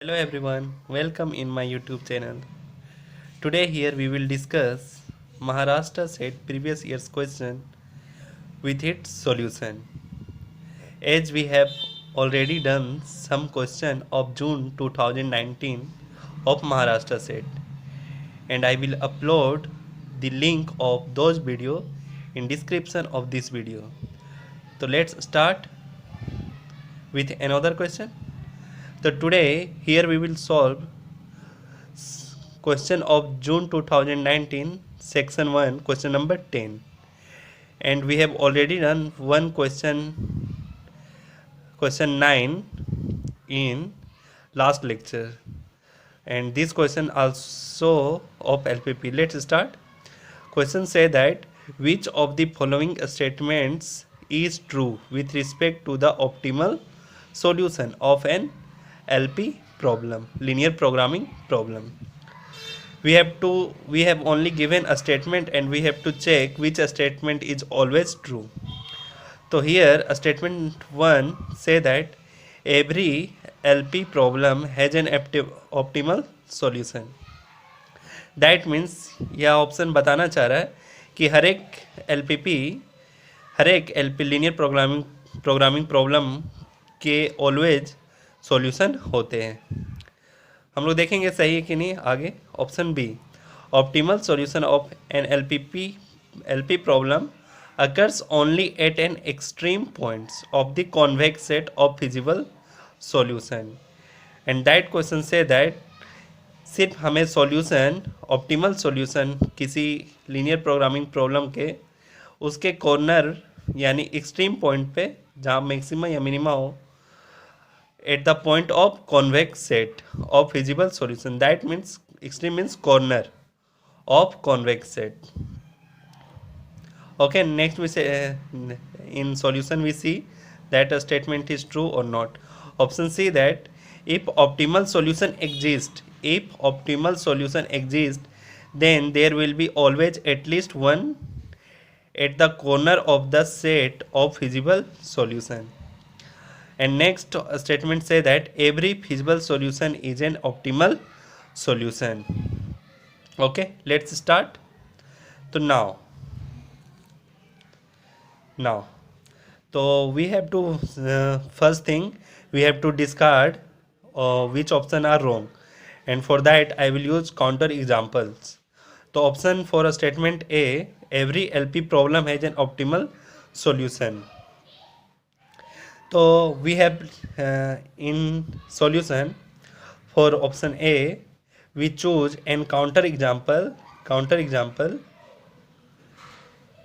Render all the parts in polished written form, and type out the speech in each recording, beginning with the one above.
Hello everyone, welcome in my YouTube channel. Today here we will discuss Maharashtra set previous year's question with its solution. As we have already done some question of June 2019 of Maharashtra set, and I will upload the link of those video in description of this video. So let's start with another question. So today here we will solve question of June 2019 section 1 question number 10, and we have already done one question 9 in last lecture, and this question also of LPP. Let's start. Question say that which of the following statements is true with respect to the optimal solution of an LP problem, linear programming problem. We have only given a statement and we have to check which statement is always true. So here a statement 1 say that every LP problem has an optimal solution. That means यह option बताना चाह रहा है कि हर एक LP linear programming problem के always solution होते हैं. हम लोग देखेंगे सही है कि नहीं आगे. Option B, optimal solution of an LP problem occurs only at an extreme points of the convex set of feasible solution. And that question से दैट सिर्फ हमें सॉल्यूशन, ऑप्टिमल सॉल्यूशन किसी लीनियर प्रोग्रामिंग प्रॉब्लम के उसके corner यानी extreme point पे जहाँ maximum या मिनिमा हो at the point of convex set of feasible solution. That means extreme means corner of convex set. Okay, next we say in solution we see that a statement is true or not. Option C, that if optimal solution exists, then there will be always at least one at the corner of the set of feasible solution. And next statement say that every feasible solution is an optimal solution. Okay, let's start. So now so we have to first thing we have to discard which option are wrong, and for that I will use counter examples. So option for a statement A, every LP problem has an optimal solution. So we have in solution for option A we choose an counter example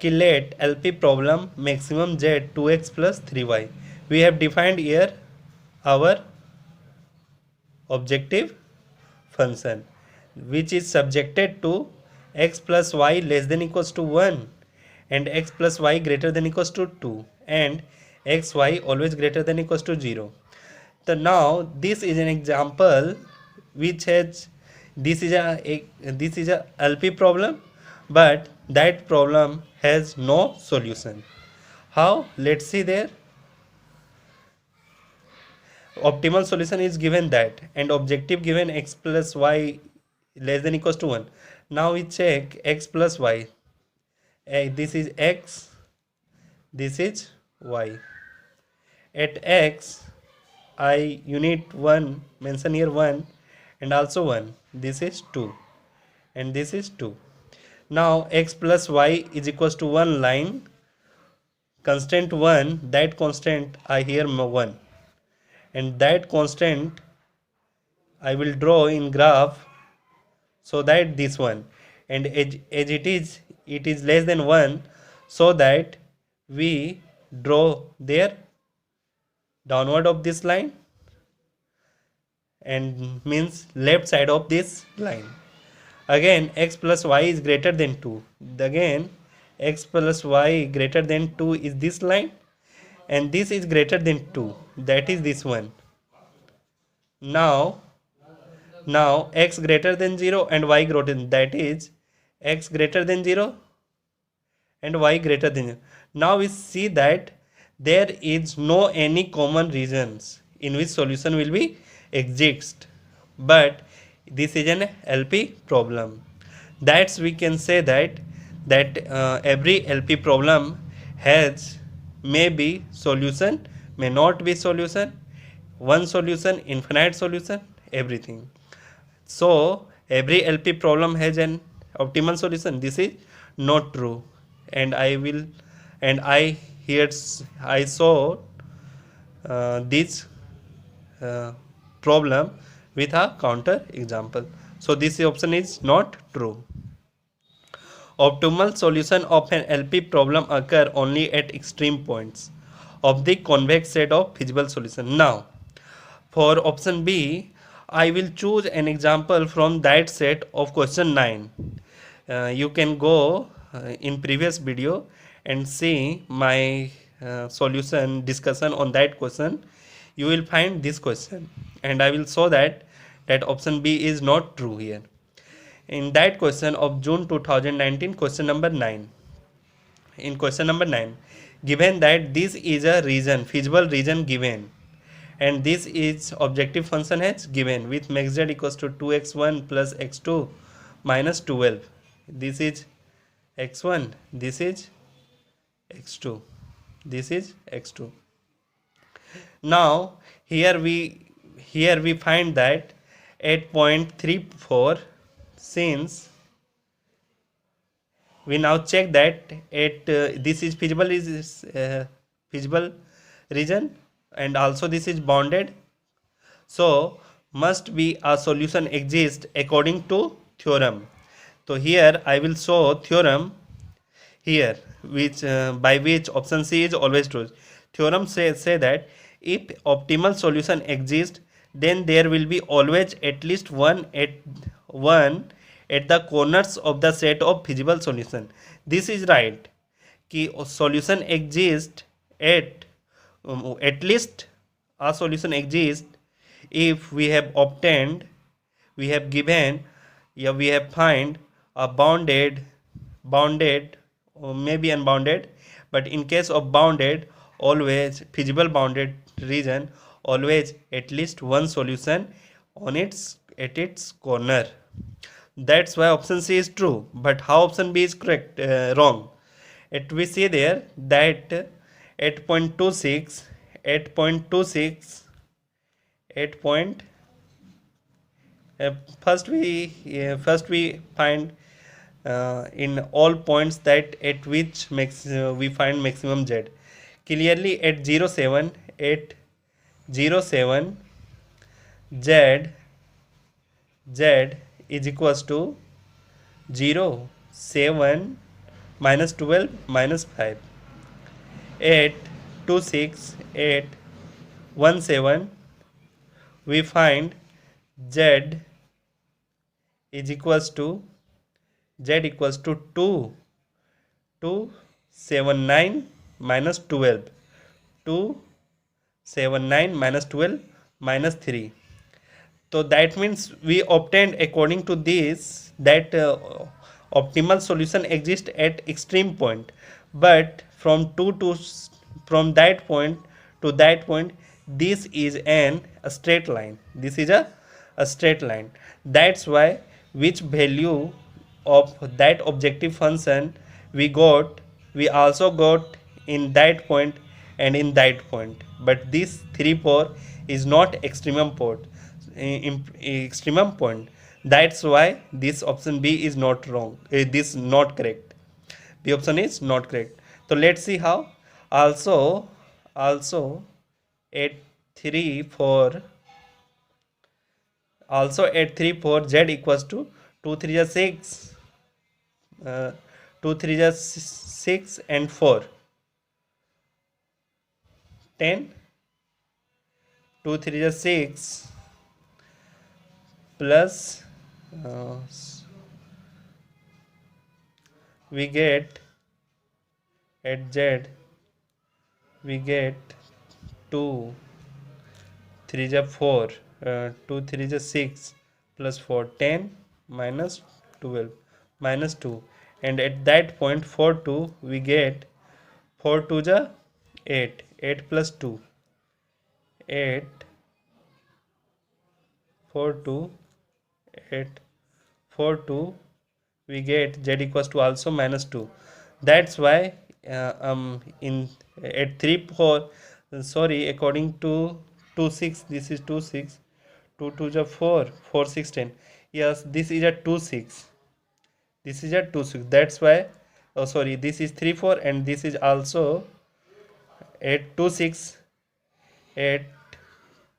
कि let LP problem maximum z 2x plus 3y. We have defined here our objective function which is subjected to x plus y less than equals to 1 and x plus y greater than equals to 2 and x y always greater than equals to 0. So now this is an example which has this is a LP problem, but that problem has no solution. How? Let's see there. Optimal solution is given that, and objective given x plus y less than equals to 1. Now we check x plus y. This is x, this is y. At x I unit 1, mention here 1 and also 1. This is 2 and this is 2. Now x plus y is equals to 1 line, constant 1, that constant I here 1, and that constant I will draw in graph so that this one, and as it is less than 1, so that we draw there downward of this line and means left side of this line. Again x plus y is greater than 2. Again x plus y greater than 2 is this line, and this is greater than 2, that is this one. Now x greater than 0 and y greater than, that is x greater than 0 and y greater than 0. Now we see that there is no any common regions in which solution will be exist. but this is an LP problem. That's we can say that every LP problem has maybe solution, may not be solution, one solution, infinite solution, everything. So every LP problem has an optimal solution. This is not true, and I here I saw this uh, problem with a counter example. So this option is not true. Optimal solution of an LP problem occur only at extreme points of the convex set of feasible solution. Now, for option B, I will choose an example from that set of question 9. You can go in previous video and see my solution discussion on that question. You will find this question, and I will show that option B is not true here. In that question of June 2019, question number 9. In question number 9, given that this is a region, feasible region given, and this is objective function has given with max z equals to 2x1 plus x2 minus 12. This is x1, this is x2, this is x2. Now here we find that at point 34, since we now check that this is feasible region, and also this is bounded, so must be a solution exist according to theorem. So here I will show theorem here, which by which option C is always true. Theorem say that if optimal solution exists, then there will be always at least one at the corners of the set of feasible solution. This is right कि solution exists at least a solution exists if we have obtained, we have given, we have find a bounded or maybe unbounded, but in case of bounded, always feasible bounded region, always at least one solution on at its corner. That's why option C is true. But how option B is correct? Wrong. We see there that 8.26 8.26 8 point first we find in all points that at which we find maximum z. Clearly at 07 z is equals to 0 7 minus 12 minus 5. 8 2 6 8 1 7 we find z is equals to 2 279 minus 12 279 minus 12 minus 3. So that means we obtained according to this that optimal solution exists at extreme point, but from that point to that point, this is a straight line. This is a straight line. That's why which value of that objective function we also got in that point and in that point, but this 3 4 is not extremum point. That's why this option B is not wrong. This not correct. The option is not correct. So let's see how. Also at 3 4 z equals to 2 3 is 6 2 3 is 6 and 4 10 2 3 is 6 plus we get at z we get 2 3 is 4 2 3 is 6 plus 4 10 minus 12 minus 2, and at that point 4 2 we get 4 2 is 8 8 plus 2 8 4 2 8 4 2 we get z equals to also minus 2. That's why in at 3 4 sorry, according to 2 6, this is 2 6, 2 2 is a 4 4 6 10. Yes, this is a 2 6, this is a 2 6. That's why, oh sorry, this is 3 4 and this is also at 2 6. At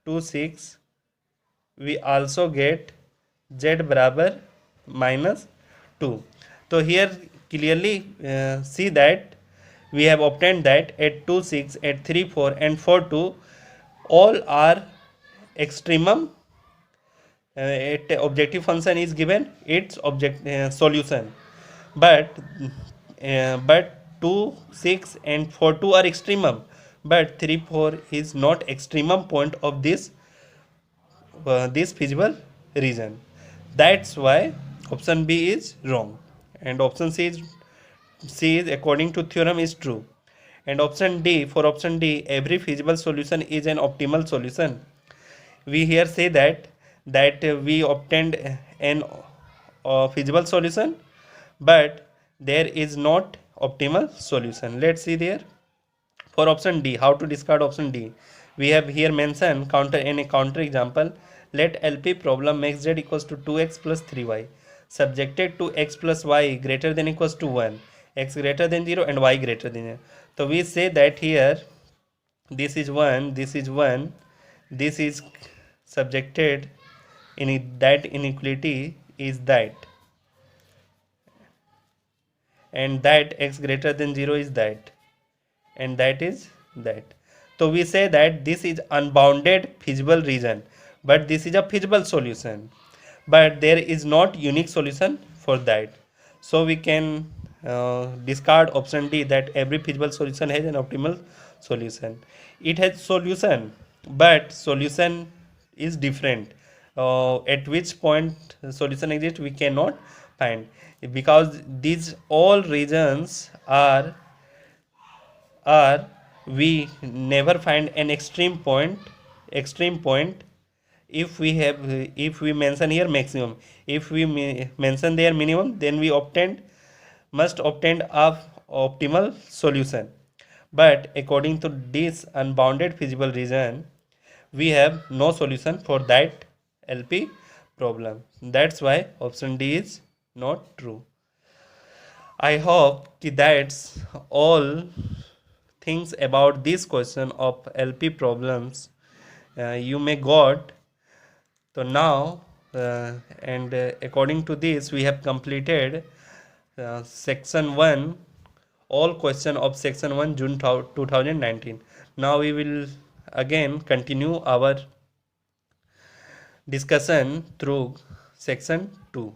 2 6 we also get z barabar minus 2. So here clearly see that we have obtained that at 2 6, at 3 4 and 4 2 all are extremum. At objective function is given its object solution, but 2 6 and 4 2 are extremum, but 3 4 is not extremum point of this feasible region. That's why option B is wrong, and option C is according to theorem is true. And option D, for option D, every feasible solution is an optimal solution. We here say that we obtained an feasible solution, but there is not optimal solution. Let's see there. For option D, how to discard option D? We have here mentioned counter in a counter example. Let LP problem makes z equals to 2x plus 3y subjected to x plus y greater than equals to 1, x greater than 0 and y greater than 0. So we say that here this is 1, this is 1, this is subjected in that inequality is that, and that x greater than 0 is that, and that is that. So we say that this is unbounded feasible region, but this is a feasible solution, but there is not unique solution for that. So we can discard option D, that every feasible solution has an optimal solution. It has solution, but solution is different. At which point solution exists we cannot find, because these all regions are we never find an extreme point. If we mention here maximum, if we mention there minimum, then we must obtain a optimal solution. But according to this unbounded feasible region, we have no solution for that LP problem. That's why option D is not true. I hope that's all things about this question of LP problems you may got. So now and according to this we have completed section 1, all question of section 1 June 2019. Now we will again continue our discussion through section 2.